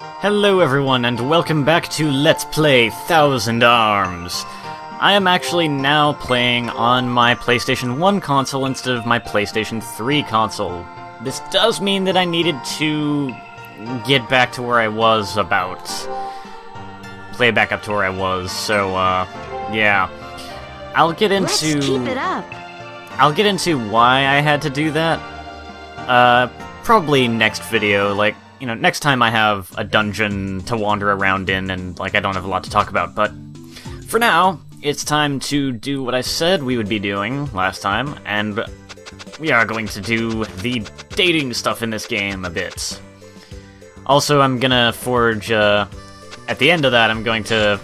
Hello everyone, and welcome back to Let's Play Thousand Arms. I am actually now playing on my PlayStation 1 console instead of my PlayStation 3 console. This does mean that I needed to get back to where I was play back up to where I was, so, yeah. I'll get into... Let's keep it up. I'll get into why I had to do that, probably next video, like, you know, next time I have a dungeon to wander around in and, like, I don't have a lot to talk about, but for now, it's time to do what I said we would be doing last time, and we are going to do the dating stuff in this game a bit. Also, I'm gonna forge, at the end of that, I'm going to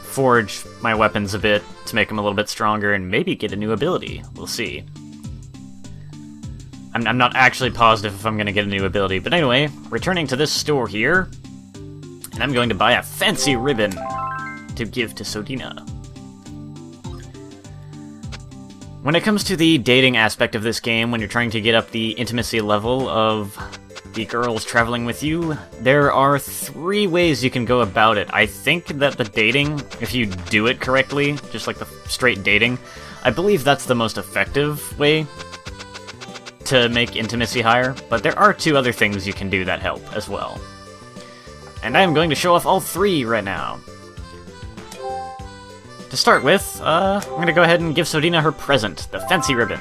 forge my weapons a bit to make them a little bit stronger and maybe get a new ability. We'll see. I'm not actually positive if I'm going to get a new ability, but anyway, returning to this store here, and I'm going to buy a fancy ribbon to give to Sodina. When it comes to the dating aspect of this game, when you're trying to get up the intimacy level of the girls traveling with you, there are 3 ways you can go about it. I think that the dating, if you do it correctly, just like the straight dating, I believe that's the most effective way to make intimacy higher, but there are 2 other things you can do that help as well. And I am going to show off all 3 right now. To start with, I'm going to go ahead and give Sodina her present, the fancy ribbon.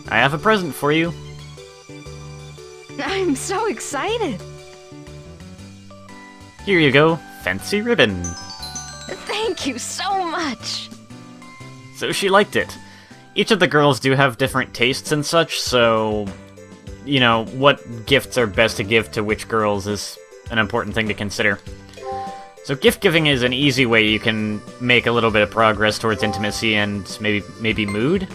I have a present for you. I'm so excited. Here you go, fancy ribbon. Thank you so much. So she liked it. Each of the girls do have different tastes and such, so, you know, what gifts are best to give to which girls is an important thing to consider. So gift giving is an easy way you can make a little bit of progress towards intimacy and maybe mood.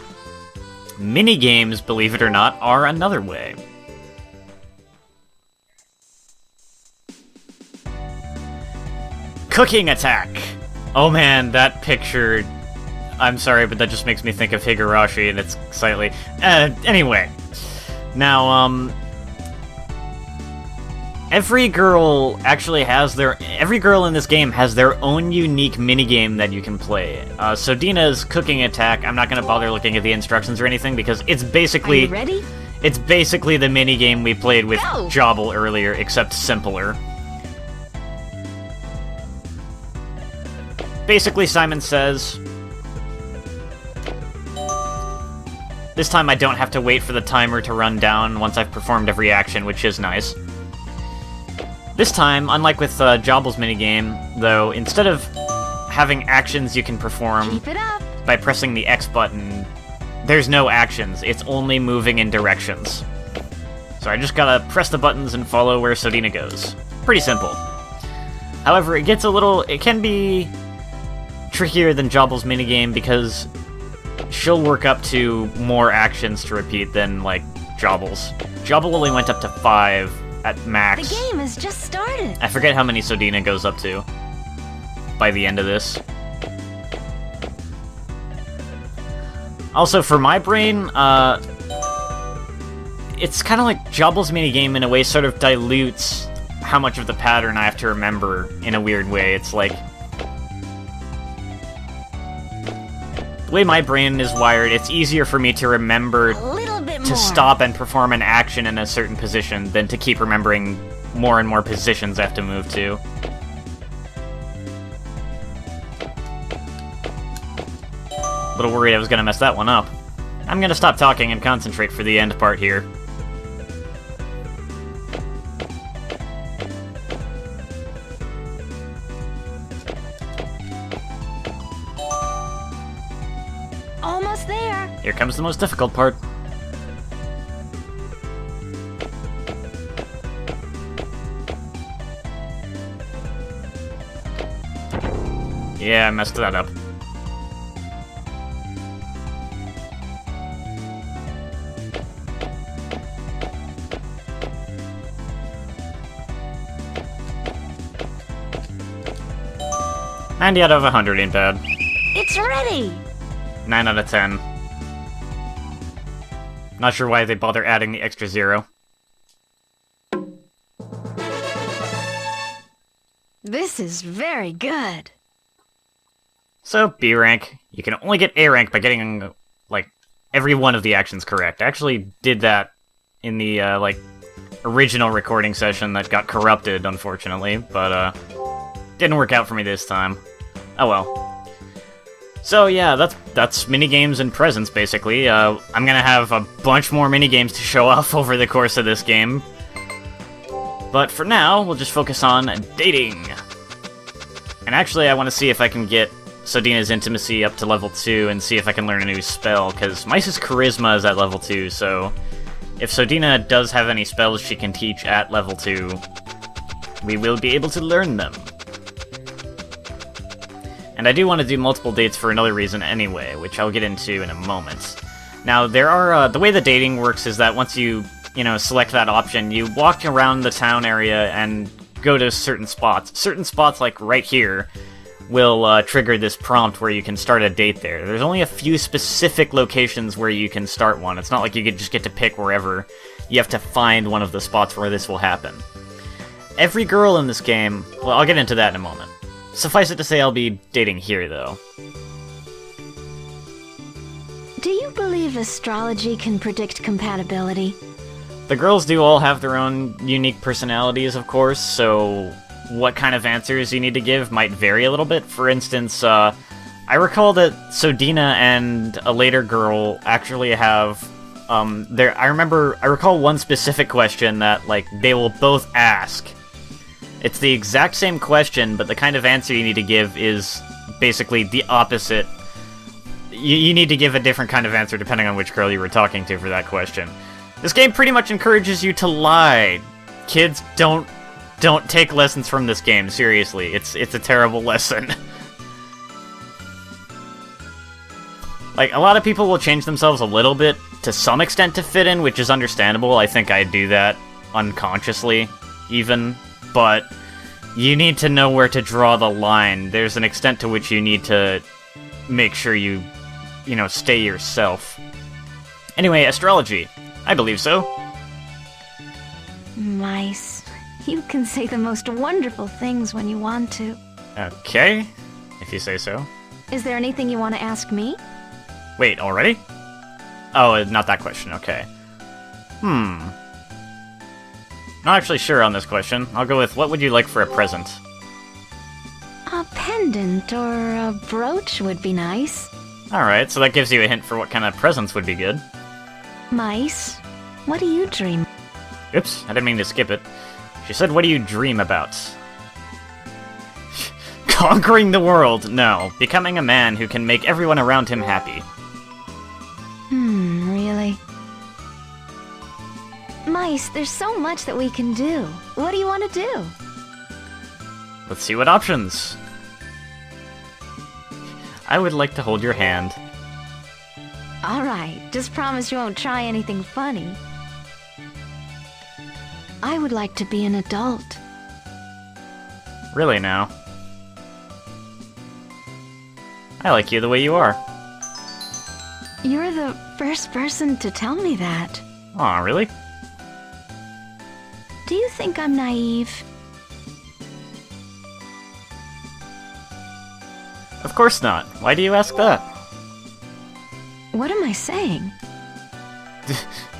Mini-games, believe it or not, are another way. Cooking attack! Oh man, that picture... I'm sorry, but that just makes me think of Higurashi, and it's slightly... anyway. Now, every girl actually has every girl in this game has their own unique minigame that you can play. Sodina's cooking attack, I'm not gonna bother looking at the instructions or anything, because it's basically... Are you ready? It's basically the minigame we played with Go! Jobble earlier, except simpler. Basically, Simon says... This time I don't have to wait for the timer to run down once I've performed every action, which is nice. This time, unlike with Jobble's minigame, though, instead of having actions you can perform Keep it up. by pressing the X button, there's no actions, it's only moving in directions. So I just gotta press the buttons and follow where Sodina goes. Pretty simple. However, it can be trickier than Jobble's minigame because she'll work up to more actions to repeat than, like, Jobble's. Jobble only went up to 5 at max. The game has just started. I forget how many Sodina goes up to by the end of this. Also, for my brain, it's kind of like Jobble's minigame in a way sort of dilutes how much of the pattern I have to remember in a weird way. It's like... The way my brain is wired, it's easier for me to remember A little bit more. to stop and perform an action in a certain position than to keep remembering more and more positions I have to move to. A little worried I was gonna mess that one up. I'm gonna stop talking and concentrate for the end part here. Almost there. Here comes the most difficult part. Yeah, I messed that up. And out of 100 ain't bad. It's ready. 9 out of 10. Not sure why they bother adding the extra 0. This is very good. So, B rank. You can only get A rank by getting, like, every one of the actions correct. I actually did that in the, original recording session that got corrupted, unfortunately, but, didn't work out for me this time. Oh well. So yeah, that's minigames and presents, basically. I'm gonna have a bunch more minigames to show off over the course of this game. But for now, we'll just focus on dating. And actually, I want to see if I can get Sodina's intimacy up to level 2 and see if I can learn a new spell, because Meis' charisma is at level 2, so if Sodina does have any spells she can teach at level 2, we will be able to learn them. And I do want to do multiple dates for another reason anyway, which I'll get into in a moment. Now, there are, the way the dating works is that once you select that option, you walk around the town area and go to certain spots. Certain spots, like right here, will trigger this prompt where you can start a date there. There's only a few specific locations where you can start one. It's not like you could just get to pick wherever. You have to find one of the spots where this will happen. Every girl in this game, well, I'll get into that in a moment. Suffice it to say I'll be dating here, though. Do you believe astrology can predict compatibility? The girls do all have their own unique personalities, of course, so what kind of answers you need to give might vary a little bit. For instance, I recall that Sodina and a later girl actually have, I recall one specific question that, like, they will both ask. It's the exact same question, but the kind of answer you need to give is basically the opposite. You need to give a different kind of answer depending on which girl you were talking to for that question. This game pretty much encourages you to lie. Kids, don't take lessons from this game, seriously. It's a terrible lesson. Like, a lot of people will change themselves a little bit, to some extent, to fit in, which is understandable. I think I do that unconsciously, even. But you need to know where to draw the line. There's an extent to which you need to make sure you stay yourself. Anyway, astrology. I believe so. Meis, you can say the most wonderful things when you want to. Okay, if you say so. Is there anything you want to ask me? Wait, already? Oh, not that question, okay. Not actually sure on this question. I'll go with, what would you like for a present? A pendant or a brooch would be nice. Alright, so that gives you a hint for what kind of presents would be good. Meis, what do you dream? Oops, I didn't mean to skip it. She said, what do you dream about? Conquering the world, no. Becoming a man who can make everyone around him happy. Really? Meis, there's so much that we can do. What do you want to do? Let's see what options. I would like to hold your hand. Alright, just promise you won't try anything funny. I would like to be an adult. Really now? I like you the way you are. You're the first person to tell me that. Aw, really? Do you think I'm naive? Of course not. Why do you ask that? What am I saying?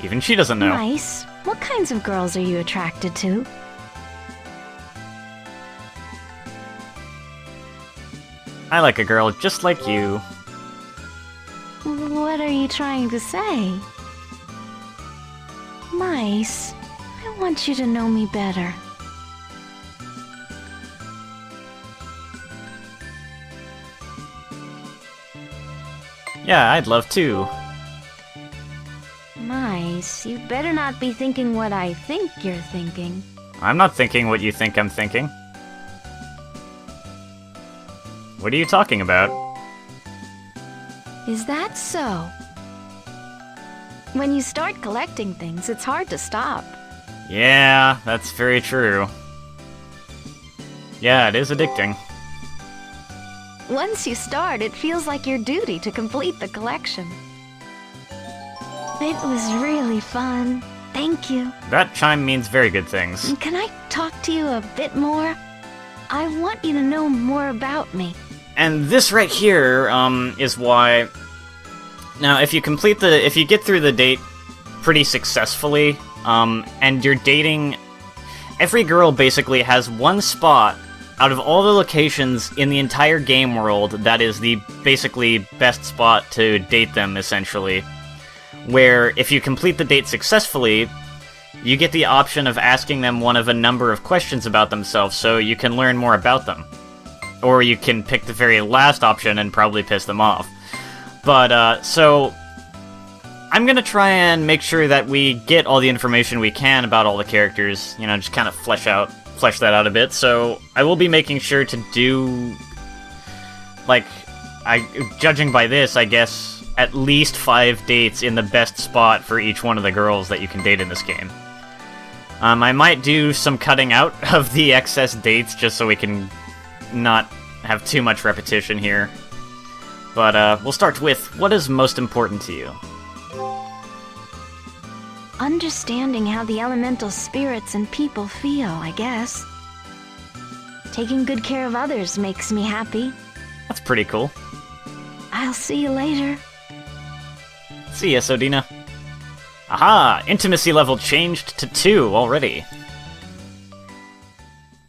Even she doesn't know. Meis, what kinds of girls are you attracted to? I like a girl just like you. What are you trying to say? Meis, I want you to know me better. Yeah, I'd love to. Meis, you better not be thinking what I think you're thinking. I'm not thinking what you think I'm thinking. What are you talking about? Is that so? When you start collecting things, it's hard to stop. Yeah, that's very true. Yeah, it is addicting. Once you start, it feels like your duty to complete the collection. It was really fun. Thank you. That chime means very good things. Can I talk to you a bit more? I want you to know more about me. And this right here, is why... Now, if you get through the date pretty successfully, and you're dating... Every girl basically has one spot out of all the locations in the entire game world that is the basically best spot to date them, essentially. Where, if you complete the date successfully, you get the option of asking them one of a number of questions about themselves, so you can learn more about them. Or you can pick the very last option and probably piss them off. But, so... I'm gonna try and make sure that we get all the information we can about all the characters, you know, just kind of flesh that out a bit, so I will be making sure to do... Like, judging by this, I guess, at least 5 dates in the best spot for each one of the girls that you can date in this game. I might do some cutting out of the excess dates, just so we can not have too much repetition here. But, we'll start with, what is most important to you? Understanding how the elemental spirits and people feel, I guess. Taking good care of others makes me happy. That's pretty cool. I'll see you later. See ya, Sodina. Aha! Intimacy level changed to 2 already.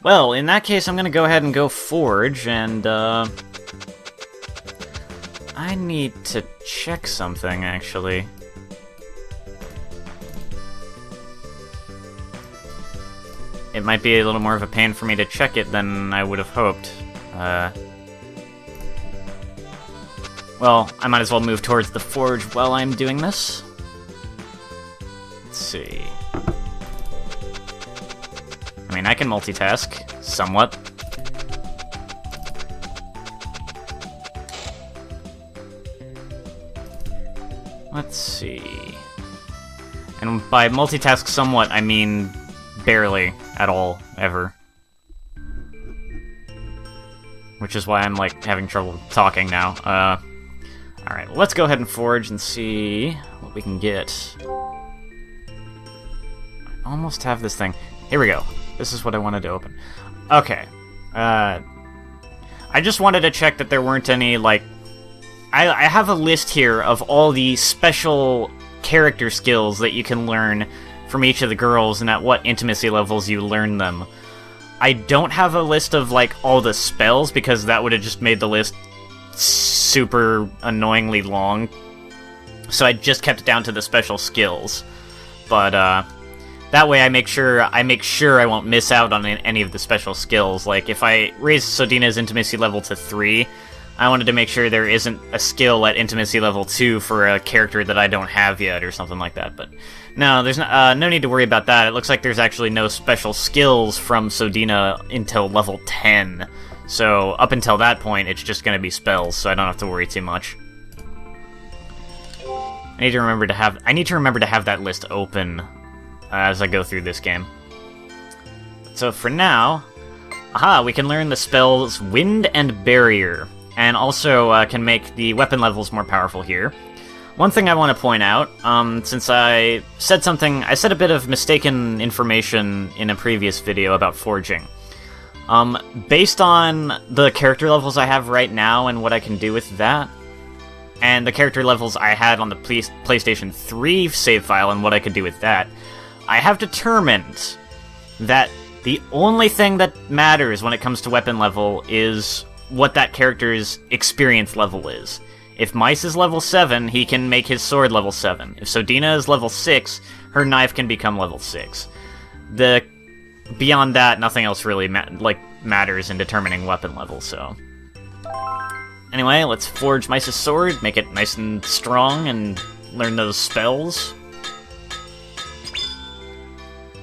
Well, in that case, I'm gonna go ahead and go Forge, and, I need to check something, actually. It might be a little more of a pain for me to check it than I would have hoped. Well, I might as well move towards the Forge while I'm doing this. Let's see. I mean, I can multitask, somewhat. Let's see. And by multitask somewhat, I mean barely at all, ever. Which is why I'm, like, having trouble talking now. Alright, let's go ahead and Forge and see what we can get. I almost have this thing. Here we go. This is what I wanted to open. Okay. I just wanted to check that there weren't any, like... I have a list here of all the special character skills that you can learn from each of the girls and at what intimacy levels you learn them. I don't have a list of, like, all the spells, because that would have just made the list super annoyingly long. So I just kept it down to the special skills. But, that way I make sure I won't miss out on any of the special skills. Like, if I raise Sodina's intimacy level to 3, I wanted to make sure there isn't a skill at intimacy level 2 for a character that I don't have yet, or something like that, but... No, there's no need to worry about that. It looks like there's actually no special skills from Sodina until level 10. So, up until that point, it's just gonna be spells, so I don't have to worry too much. I need to remember to have that list open as I go through this game. So for now... Aha, we can learn the spells Wind and Barrier, and also can make the weapon levels more powerful here. One thing I want to point out, since I said a bit of mistaken information in a previous video about forging. Based on the character levels I have right now and what I can do with that, and the character levels I had on the PlayStation 3 save file and what I could do with that, I have determined that the only thing that matters when it comes to weapon level is what that character's experience level is. If Meis is level 7, he can make his sword level 7. If Sodina is level 6, her knife can become level 6. Beyond that, nothing else really matters in determining weapon level, so... Anyway, let's forge Meis' sword, make it nice and strong, and learn those spells.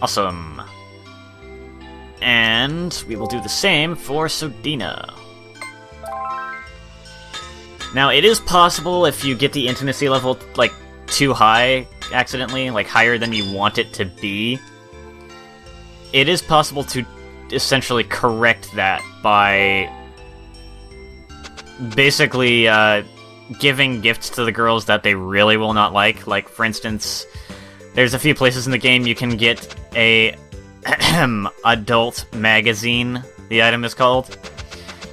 Awesome. And we will do the same for Sodina. Now, it is possible if you get the intimacy level, like, too high accidentally, like higher than you want it to be, it is possible to essentially correct that by basically giving gifts to the girls that they really will not like. Like, for instance, there's a few places in the game you can get a adult magazine, the item is called.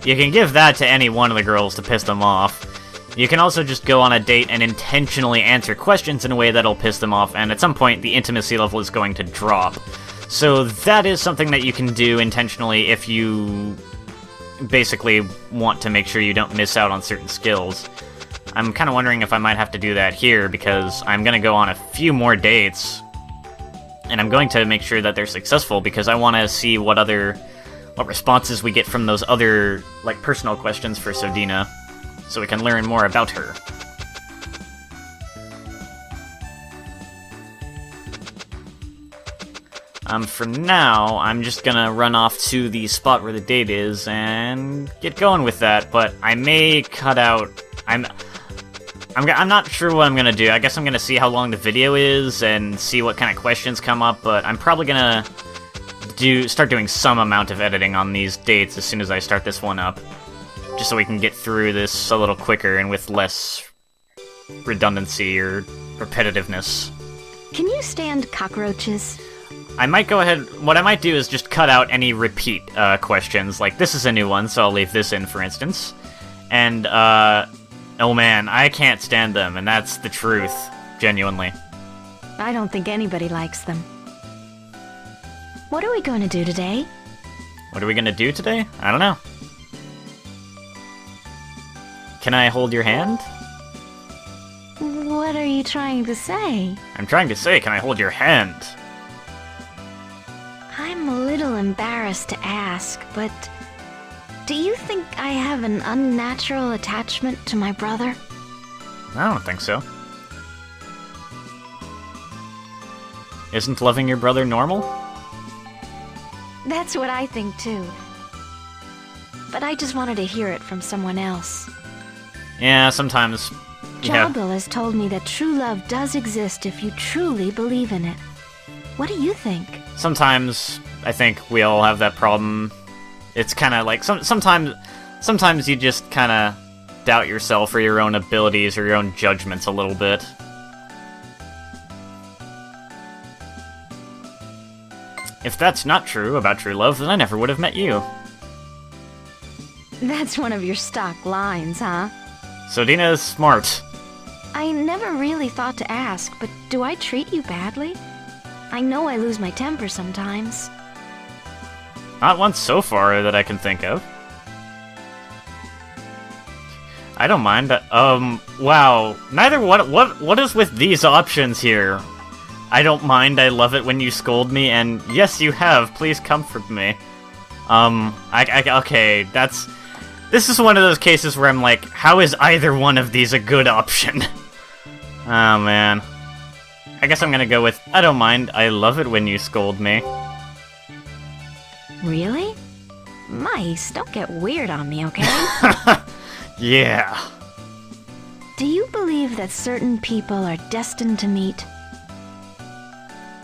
You can give that to any one of the girls to piss them off. You can also just go on a date and intentionally answer questions in a way that'll piss them off, and at some point the intimacy level is going to drop. So that is something that you can do intentionally if you basically want to make sure you don't miss out on certain skills. I'm kind of wondering if I might have to do that here, because I'm going to go on a few more dates, and I'm going to make sure that they're successful, because I want to see what responses we get from those other, like, personal questions for Sodina, so we can learn more about her. For now, I'm just gonna run off to the spot where the date is and get going with that, but I may cut out... I'm not sure what I'm gonna do. I guess I'm gonna see how long the video is and see what kind of questions come up, but I'm probably gonna start doing some amount of editing on these dates as soon as I start this one up, just so we can get through this a little quicker and with less redundancy or repetitiveness. Can you stand cockroaches? I might go ahead... What I might do is just cut out any repeat questions. Like, this is a new one, so I'll leave this in, for instance. And, oh man, I can't stand them, and that's the truth, genuinely. I don't think anybody likes them. What are we going to do today? What are we gonna do today? I don't know. Can I hold your hand? What are you trying to say? I'm trying to say, can I hold your hand? I'm a little embarrassed to ask, but do you think I have an unnatural attachment to my brother? I don't think so. Isn't loving your brother normal? That's what I think too. But I just wanted to hear it from someone else. Yeah, sometimes... Jabal has told me that true love does exist if you truly believe in it. What do you think? Sometimes I think we all have that problem. It's kind of like sometimes you just kind of doubt yourself or your own abilities or your own judgments a little bit. If that's not true about true love, then I never would have met you. That's one of your stock lines, huh? Sodina is smart. I never really thought to ask, but do I treat you badly? I know I lose my temper sometimes. Not once so far that I can think of. I don't mind. Wow. Neither what is with these options here? I don't mind, I love it when you scold me, and yes, you have, please comfort me. Okay, this is one of those cases where I'm like, how is either one of these a good option? Oh, man. I guess I'm gonna go with, I don't mind, I love it when you scold me. Really? Mice, don't get weird on me, okay? Yeah. Do you believe that certain people are destined to meet?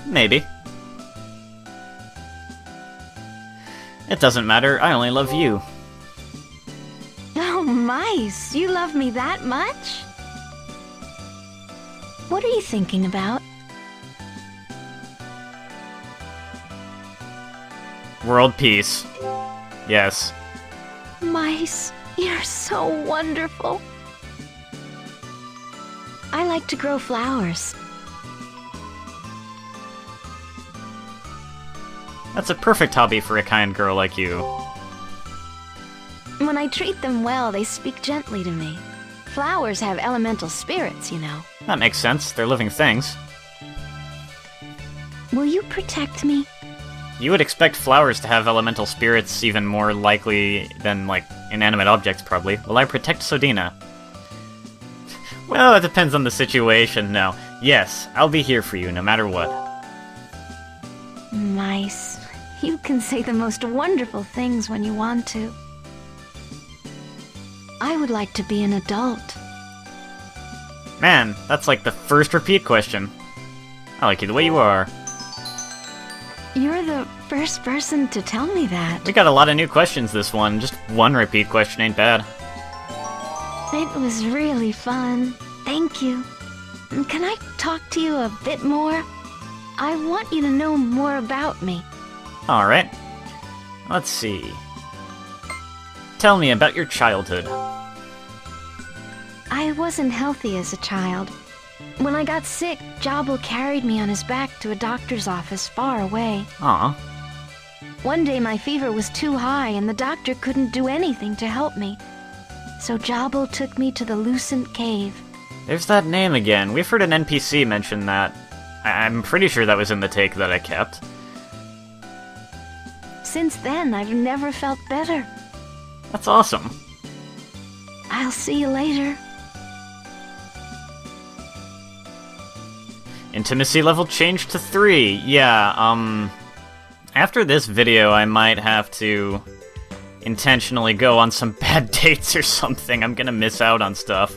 Maybe. It doesn't matter, I only love you. Oh, Mice, you love me that much? What are you thinking about? World peace. Yes. Mice, you're so wonderful. I like to grow flowers. That's a perfect hobby for a kind girl like you. When I treat them well, they speak gently to me. Flowers have elemental spirits, you know. That makes sense, they're living things. Will you protect me? You would expect flowers to have elemental spirits even more likely than, like, inanimate objects, probably. Will I protect Sodina? Well, it depends on the situation, no. Yes, I'll be here for you, no matter what. Mice, you can say the most wonderful things when you want to. I would like to be an adult. Man, that's like the first repeat question. I like you the way you are. You're the first person to tell me that. We got a lot of new questions this one. Just one repeat question ain't bad. It was really fun. Thank you. Can I talk to you a bit more? I want you to know more about me. Alright. Let's see. Tell me about your childhood. I wasn't healthy as a child. When I got sick, Jabal carried me on his back to a doctor's office far away. Aw. One day my fever was too high and the doctor couldn't do anything to help me. So Jabal took me to the Lucent Cave. There's that name again. We've heard an NPC mention that. I'm pretty sure that was in the take that I kept. Since then, I've never felt better. That's awesome. I'll see you later. Intimacy level changed to 3. Yeah, after this video, I might have to intentionally go on some bad dates or something. I'm gonna miss out on stuff.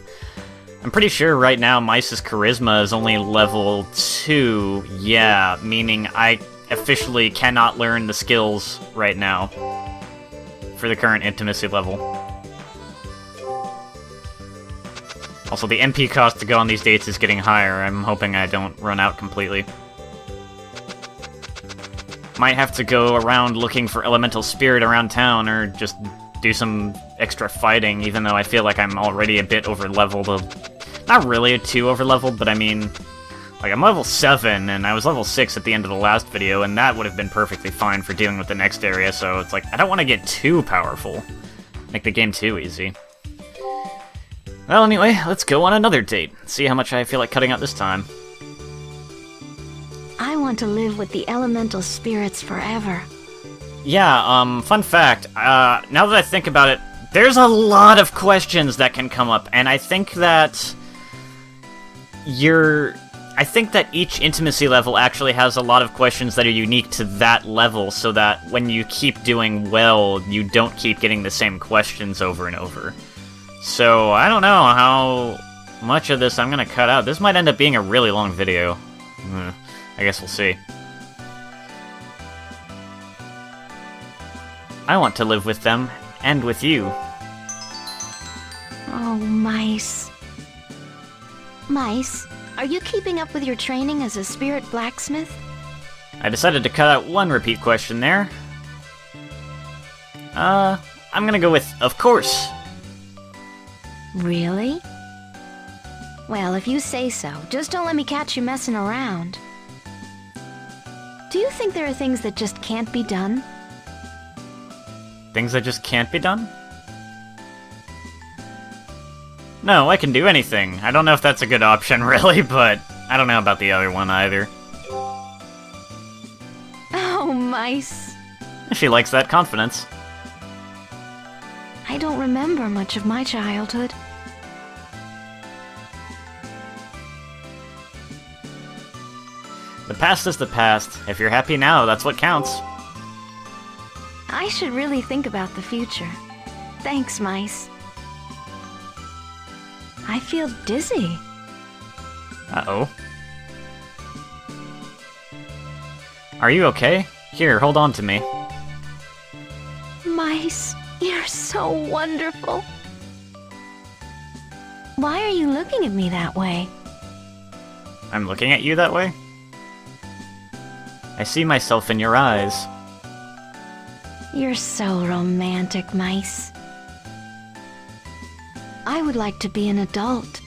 I'm pretty sure right now Meis's charisma is only level 2. Yeah, meaning I officially cannot learn the skills right now for the current intimacy level. Also, the MP cost to go on these dates is getting higher. I'm hoping I don't run out completely. Might have to go around looking for elemental spirit around town, or just do some extra fighting, even though I feel like I'm already a bit over-leveled. Not really too over-leveled, but I mean, like, I'm level 7, and I was level 6 at the end of the last video, and that would have been perfectly fine for dealing with the next area, so it's like, I don't want to get too powerful. Make the game too easy. Well, anyway, let's go on another date. See how much I feel like cutting out this time. I want to live with the elemental spirits forever. Yeah, fun fact, now that I think about it, there's a lot of questions that can come up, and I think that each intimacy level actually has a lot of questions that are unique to that level, so that when you keep doing well, you don't keep getting the same questions over and over. So, I don't know how much of this I'm gonna cut out. This might end up being a really long video. I guess we'll see. I want to live with them, and with you. Oh, Meis. Meis, are you keeping up with your training as a spirit blacksmith? I decided to cut out one repeat question there. I'm gonna go with, of course. Really? Well, if you say so, just don't let me catch you messing around. Do you think there are things that just can't be done? Things that just can't be done? No, I can do anything. I don't know if that's a good option, really, but I don't know about the other one either. Oh, Meis. She likes that confidence. I don't remember much of my childhood. The past is the past. If you're happy now, that's what counts. I should really think about the future. Thanks, Meis. I feel dizzy. Uh-oh. Are you okay? Here, hold on to me. Meis, you're so wonderful. Why are you looking at me that way? I'm looking at you that way? I see myself in your eyes. You're so romantic, Meis. I would like to be an adult.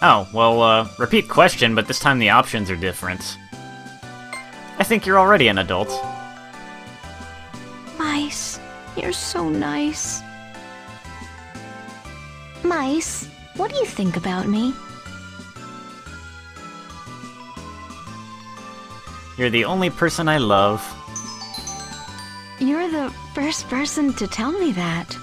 Oh, well, repeat question, but this time the options are different. I think you're already an adult. Meis, you're so nice. Meis, what do you think about me? You're the only person I love. You're the first person to tell me that.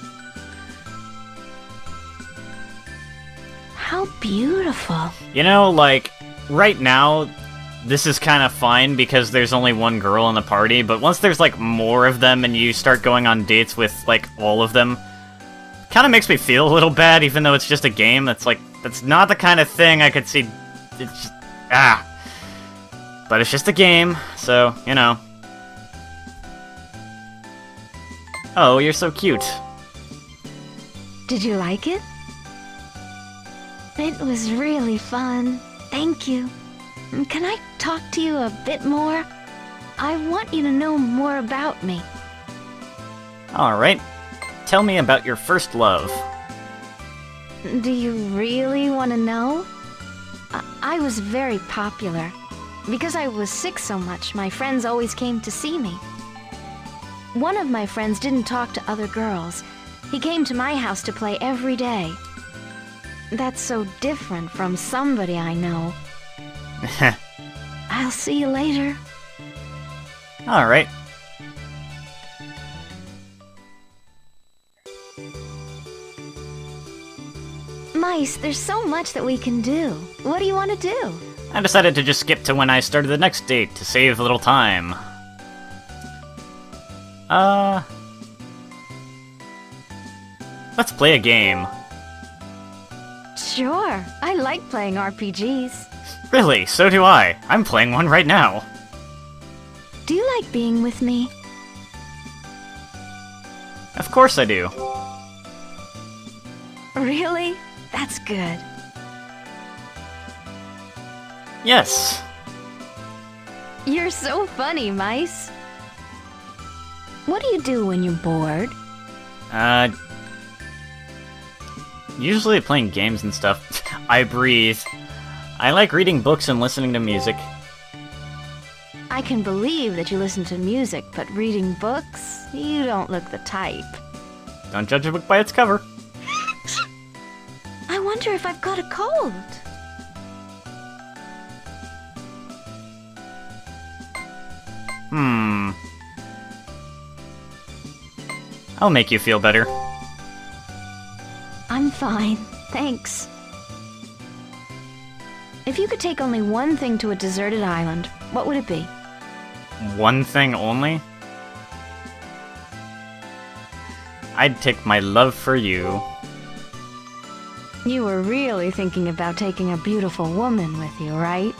How beautiful. You know, like, right now, this is kind of fine because there's only one girl in the party, but once there's, like, more of them and you start going on dates with, like, all of them, kind of makes me feel a little bad, even though it's just a game. That's, like, that's not the kind of thing I could see. It's just, But it's just a game, so, you know. Oh, you're so cute. Did you like it? It was really fun. Thank you. Can I talk to you a bit more? I want you to know more about me. Alright. Tell me about your first love. Do you really want to know? I was very popular. Because I was sick so much, my friends always came to see me. One of my friends didn't talk to other girls. He came to my house to play every day. That's so different from somebody I know. I'll see you later. Alright. Meis, there's so much that we can do. What do you want to do? I decided to just skip to when I started the next date to save a little time. Let's play a game. Sure, I like playing RPGs. Really, so do I. I'm playing one right now. Do you like being with me? Of course I do. Really? That's good. Yes. You're so funny, Meis. What do you do when you're bored? Usually playing games and stuff. I breathe. I like reading books and listening to music. I can believe that you listen to music, but reading books? You don't look the type. Don't judge a book by its cover. I wonder if I've got a cold. I'll make you feel better. I'm fine, thanks. If you could take only one thing to a deserted island, what would it be? One thing only? I'd take my love for you. You were really thinking about taking a beautiful woman with you, right?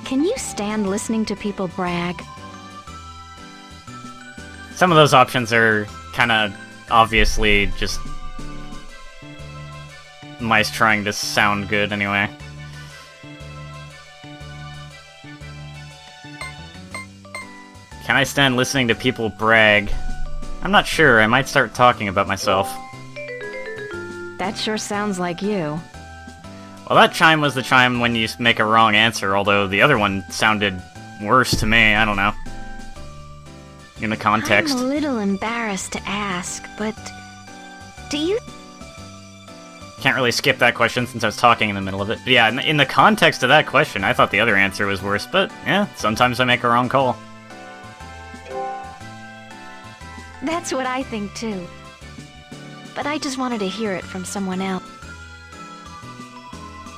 Can you stand listening to people brag? Some of those options are kinda obviously just mice trying to sound good anyway. Can I stand listening to people brag? I'm not sure, I might start talking about myself. That sure sounds like you. Well, that chime was the chime when you make a wrong answer, although the other one sounded worse to me, I don't know. In the context. I'm a little embarrassed to ask, but do you... Can't really skip that question since I was talking in the middle of it. But yeah, in the context of that question, I thought the other answer was worse, but yeah, sometimes I make a wrong call. That's what I think too. But I just wanted to hear it from someone else.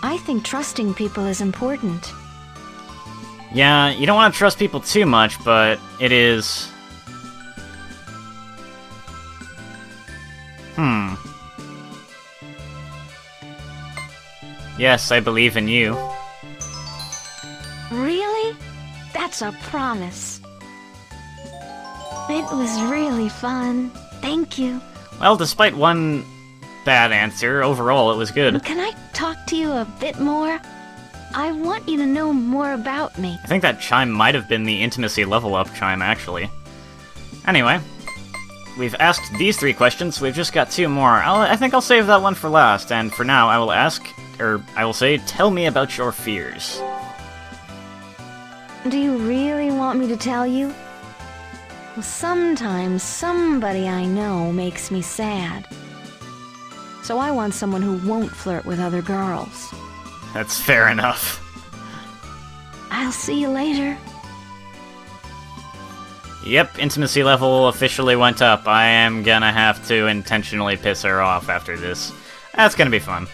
I think trusting people is important. Yeah, you don't want to trust people too much, but it is... Yes, I believe in you. Really? That's a promise. It was really fun. Thank you. Well, despite one bad answer, overall it was good. Can I talk to you a bit more? I want you to know more about me. I think that chime might have been the intimacy level up chime, actually. Anyway, we've asked these 3 questions, we've just got 2 more. I think I'll save that one for last, and for now I will say, tell me about your fears. Do you really want me to tell you? Well, sometimes somebody I know makes me sad. So I want someone who won't flirt with other girls. That's fair enough. I'll see you later. Yep, intimacy level officially went up. I am gonna have to intentionally piss her off after this. That's gonna be fun.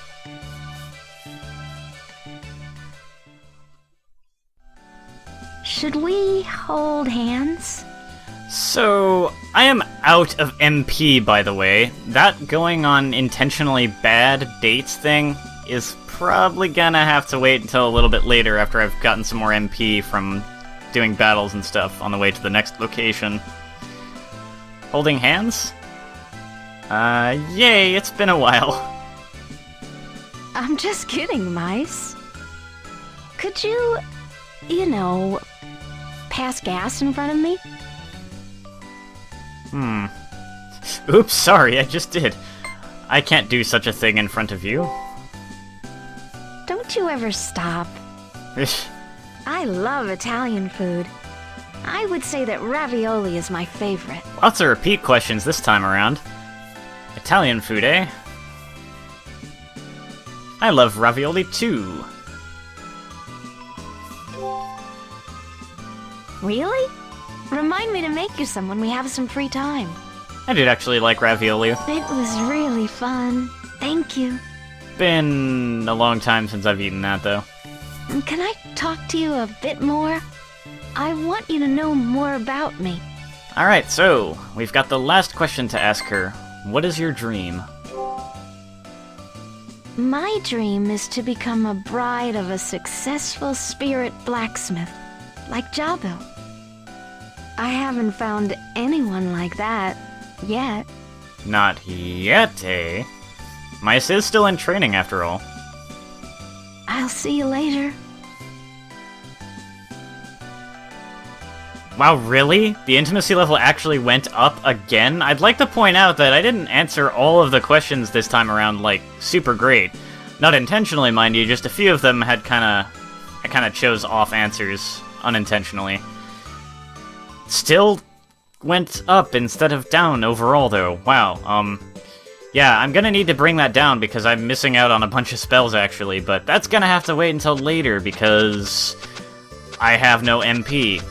Should we hold hands? So, I am out of MP, by the way. That going on intentionally bad dates thing is probably gonna have to wait until a little bit later after I've gotten some more MP from doing battles and stuff on the way to the next location. Holding hands? Yay, it's been a while. I'm just kidding, Mice. Could you, pass gas in front of me? Oops, sorry, I just did. I can't do such a thing in front of you. Don't you ever stop. I love Italian food. I would say that ravioli is my favorite. Lots of repeat questions this time around. Italian food, eh? I love ravioli too. Really? Remind me to make you some when we have some free time. I did actually like ravioli. It was really fun. Thank you. Been a long time since I've eaten that, though. Can I talk to you a bit more? I want you to know more about me. Alright, so, we've got the last question to ask her. What is your dream? My dream is to become a bride of a successful spirit blacksmith, like Jabu. I haven't found anyone like that yet. Not yet, eh? Meis is still in training, after all. I'll see you later. Wow, really? The intimacy level actually went up again? I'd like to point out that I didn't answer all of the questions this time around, like, super great. Not intentionally, mind you, just a few of them had I kinda chose off answers unintentionally. Still went up instead of down overall, though. Wow, yeah, I'm gonna need to bring that down because I'm missing out on a bunch of spells, actually, but that's gonna have to wait until later because I have no MP.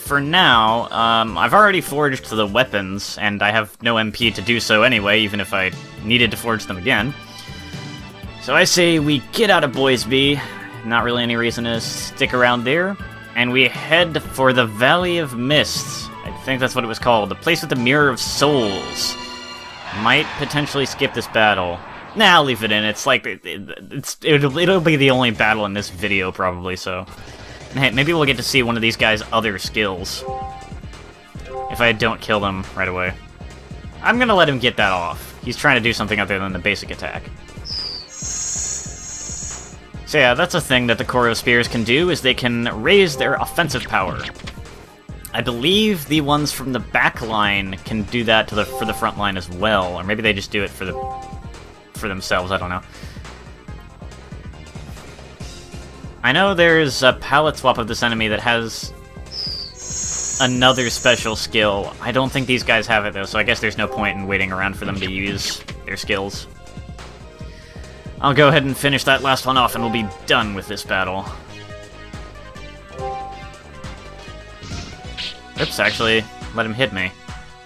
For now, I've already forged the weapons, and I have no MP to do so anyway, even if I needed to forge them again. So I say we get out of Boysby, not really any reason to stick around there, and we head for the Valley of Mists. I think that's what it was called, the place with the Mirror of Souls. Might potentially skip this battle. Nah, I'll leave it in. It's like, it'll be the only battle in this video, probably, so... Hey, maybe we'll get to see one of these guys' other skills. If I don't kill them right away. I'm gonna let him get that off. He's trying to do something other than the basic attack. So yeah, that's a thing that the Koro Spears can do, is they can raise their offensive power. I believe the ones from the back line can do that for the front line as well, or maybe they just do it for themselves, I don't know. I know there's a palette swap of this enemy that has another special skill. I don't think these guys have it, though, so I guess there's no point in waiting around for them to use their skills. I'll go ahead and finish that last one off, and we'll be done with this battle. Oops, actually, let him hit me.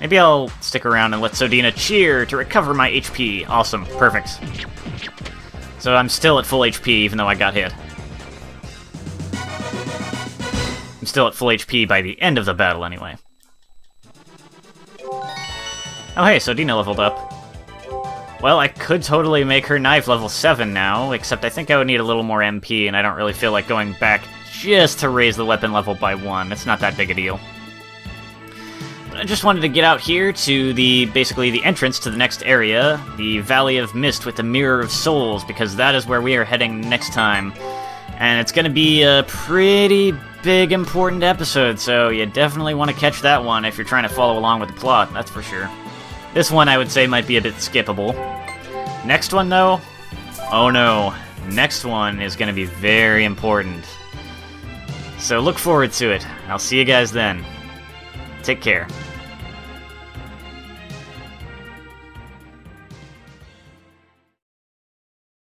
Maybe I'll stick around and let Sodina cheer to recover my HP. Awesome, perfect. So I'm still at full HP, even though I got hit. I'm still at full HP by the end of the battle, anyway. Oh hey, Sodina leveled up. Well, I could totally make her knife level 7 now, except I think I would need a little more MP, and I don't really feel like going back just to raise the weapon level by 1. It's not that big a deal. But I just wanted to get out here to basically the entrance to the next area, the Valley of Mist with the Mirror of Souls, because that is where we are heading next time. And it's gonna be a pretty big, important episode, so you definitely want to catch that one if you're trying to follow along with the plot, that's for sure. This one, I would say, might be a bit skippable. Next one, though? Oh no. Next one is gonna be very important. So look forward to it. I'll see you guys then. Take care.